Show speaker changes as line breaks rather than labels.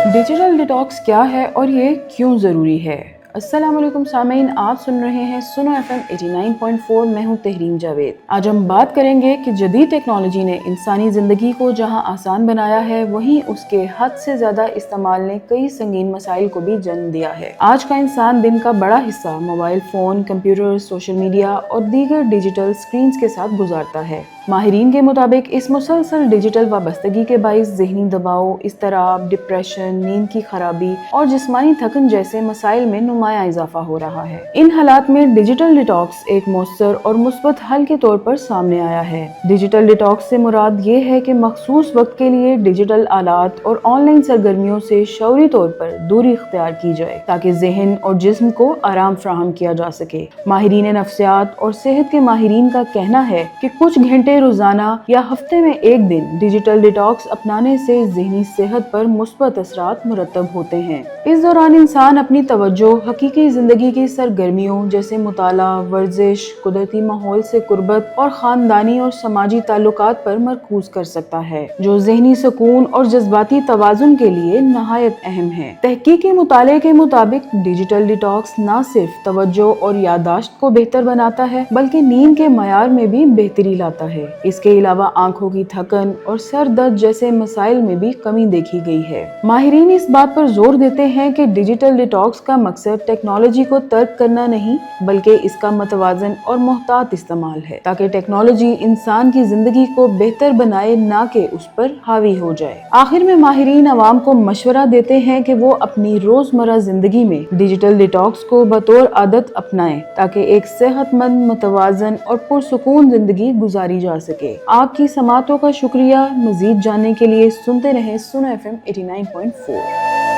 Digital detox क्या है और ये क्यों ज़रूरी है। अस्सलाम वालेकुम सामीन, आप सुन रहे हैं सुनो FM 89.4। मैं हूँ तहरीन जावेद। आज हम बात करेंगे कि जदीद टेक्नोलॉजी ने इंसानी ज़िंदगी को जहाँ आसान बनाया है, वहीं उसके हद से ज़्यादा इस्तेमाल ने कई संगीन मसाइल को भी जन्म दिया है। आज का इंसान दिन का बड़ा हिस्सा mobile phone, computer, social media और दीगर डिजिटल स्क्रीन्स के साथ गुजारता है। माहिरीन के मुताबिक इस मुसलसल डिजिटल वाबस्तगी के बाइस ज़हनी दबाव, इज़्तिराब, डिप्रेशन, नींद की खराबी और जिस्मानी थकन जैसे मसाइल में नुमाया इजाफा हो रहा है। इन हालात में डिजिटल डिटॉक्स एक मौसर और मुस्बत हल के तौर पर सामने आया है। डिजिटल डिटॉक्स से मुराद ये है कि मखसूस वक्त के लिए डिजिटल आलात और ऑनलाइन सरगर्मियों से शौरी तौर पर दूरी इख्तियार की जाए, ताकि ज़हन और जिस्म को आराम फराहम किया जा सके। माहिरीन नफ्सियात और सेहत के माहिरीन का कहना है कि कुछ घंटे रोजाना या हफ्ते में एक दिन डिजिटल डिटॉक्स अपनाने से ज़हनी सेहत पर मुस्बत असरात मुरतब होते हैं। इस दौरान इंसान अपनी तवज्जो हकीकी जिंदगी की सरगर्मियों जैसे मुताला, वर्जिश, कुदरती माहौल से कुर्बत और खानदानी और समाजी ताल्लुकात पर मरकूज कर सकता है, जो ज़हनी सुकून और जज्बाती तवाजुन के लिए नहायत अहम है। तहकीकी मुताले के मुताबिक डिजिटल डिटॉक्स न सिर्फ तवज्जो और याददाश्त को बेहतर बनाता है, बल्कि नींद के मयार में भी बेहतरी लाता है। इसके अलावा आंखों की थकन और सर दर्द जैसे मसाइल में भी कमी देखी गई है। माहिरीन इस बात पर जोर देते हैं कि डिजिटल डिटॉक्स का मकसद टेक्नोलॉजी को तर्क करना नहीं, बल्कि इसका मतवाजन और मोहतात इस्तेमाल है, ताकि टेक्नोलॉजी इंसान की जिंदगी को बेहतर बनाए, ना कि उस पर हावी हो जाए। आखिर में माहिरीन अवाम को मशवरा देते हैं कि वो अपनी रोजमर्रा जिंदगी में डिजिटल डिटॉक्स को बतौर आदत अपनाएं, ताकि एक सेहतमंद, मुतवाजन और पुरसुकून जिंदगी गुजारी जा सके। आपकी समातों का शुक्रिया। मजीद जानने के लिए सुनते रहें सुनो FM 89.4।